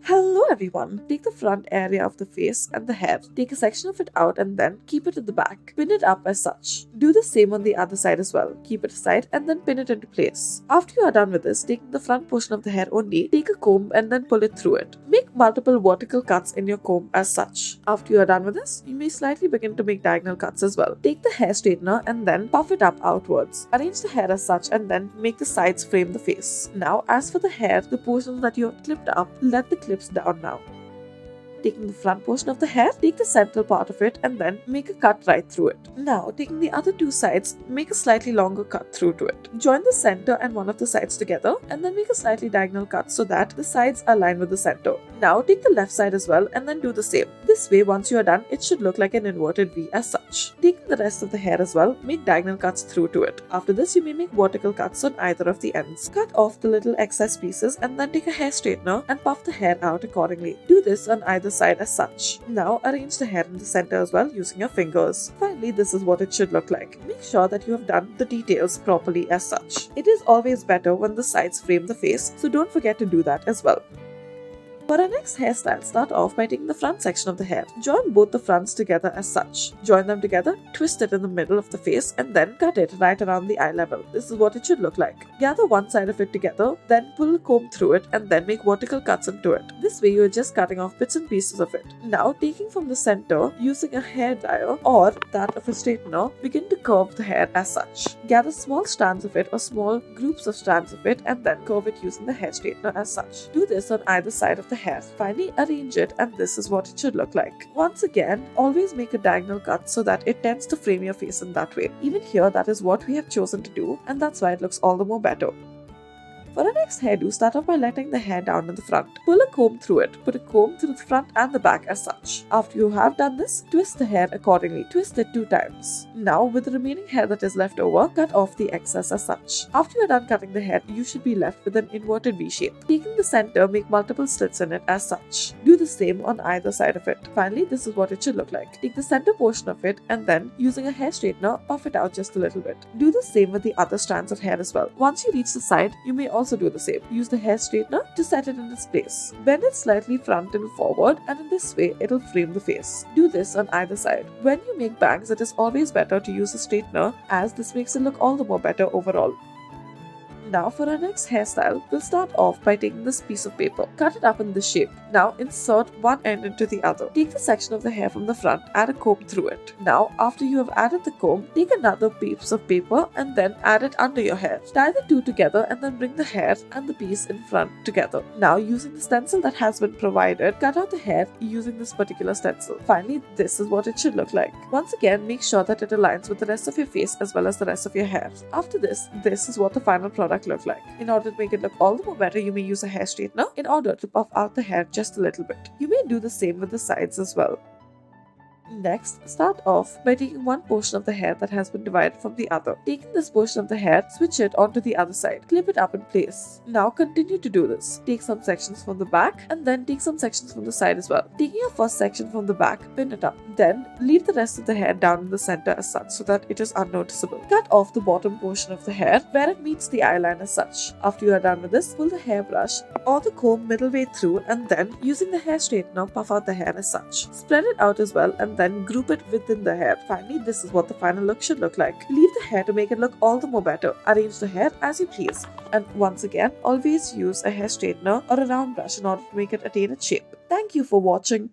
Hello everyone! Take the front area of the face and the hair, take a section of it out and then keep it at the back. Pin it up as such. Do the same on the other side as well. Keep it aside and then pin it into place. After you are done with this, taking the front portion of the hair only, take a comb and then pull it through it. Make multiple vertical cuts in your comb as such. After you are done with this, you may slightly begin to make diagonal cuts as well. Take the hair straightener and then puff it up outwards. Arrange the hair as such and then make the sides frame the face. Now as for the hair, the portions that you have clipped up, let the clips down now. Taking the front portion of the hair, take the central part of it and then make a cut right through it. Now, taking the other two sides, make a slightly longer cut through to it. Join the center and one of the sides together and then make a slightly diagonal cut so that the sides align with the center. Now, take the left side as well and then do the same. This way, once you are done, it should look like an inverted V as such. Taking the rest of the hair as well, make diagonal cuts through to it. After this, you may make vertical cuts on either of the ends. Cut off the little excess pieces and then take a hair straightener and puff the hair out accordingly. Do this on either side as such. Now arrange the hair in the center as well using your fingers. Finally, this is what it should look like. Make sure that you have done the details properly as such. It is always better when the sides frame the face, so don't forget to do that as well. For our next hairstyle, start off by taking the front section of the hair. Join both the fronts together as such. Join them together, twist it in the middle of the face and then cut it right around the eye level. This is what it should look like. Gather one side of it together, then pull a comb through it and then make vertical cuts into it. This way you are just cutting off bits and pieces of it. Now taking from the center, using a hair dryer or that of a straightener, begin to curve the hair as such. Gather small strands of it or small groups of strands of it and then curve it using the hair straightener as such. Do this on either side of the hair. Finally arrange it and this is what it should look like. Once again, always make a diagonal cut so that it tends to frame your face in that way. Even here, that is what we have chosen to do and that's why it looks all the more better. For our next hairdo, start off by letting the hair down in the front. Pull a comb through it. Put a comb through the front and the back as such. After you have done this, twist the hair accordingly. Twist it 2 times. Now, with the remaining hair that is left over, cut off the excess as such. After you are done cutting the hair, you should be left with an inverted V shape. Taking the center, make multiple slits in it as such. Do the same on either side of it. Finally, this is what it should look like. Take the center portion of it and then, using a hair straightener, puff it out just a little bit. Do the same with the other strands of hair as well. Once you reach the side, you may also do the same. Use the hair straightener to set it in its place. Bend it slightly front and forward and in this way it'll frame the face. Do this on either side. When you make bangs, it is always better to use a straightener as this makes it look all the more better overall. Now for our next hairstyle, we'll start off by taking this piece of paper. Cut it up in this shape. Now insert one end into the other. Take the section of the hair from the front, add a comb through it. Now after you have added the comb, take another piece of paper and then add it under your hair. Tie the two together and then bring the hair and the piece in front together. Now using the stencil that has been provided, cut out the hair using this particular stencil. Finally, this is what it should look like. Once again, make sure that it aligns with the rest of your face as well as the rest of your hair. After this is what the final product look like. In order to make it look all the more better, you may use a hair straightener in order to puff out the hair just a little bit. You may do the same with the sides as well. Next, start off by taking one portion of the hair that has been divided from the other. Taking this portion of the hair, switch it onto the other side. Clip it up in place. Now continue to do this. Take some sections from the back and then take some sections from the side as well. Taking your first section from the back, pin it up. Then leave the rest of the hair down in the center as such so that it is unnoticeable. Cut off the bottom portion of the hair where it meets the eyeline as such. After you are done with this, pull the hairbrush or the comb middle way through and then using the hair straightener, puff out the hair as such. Spread it out as well and then group it within the hair. Finally, this is what the final look should look like. Leave the hair to make it look all the more better. Arrange the hair as you please. And once again, always use a hair straightener or a round brush in order to make it attain its shape. Thank you for watching.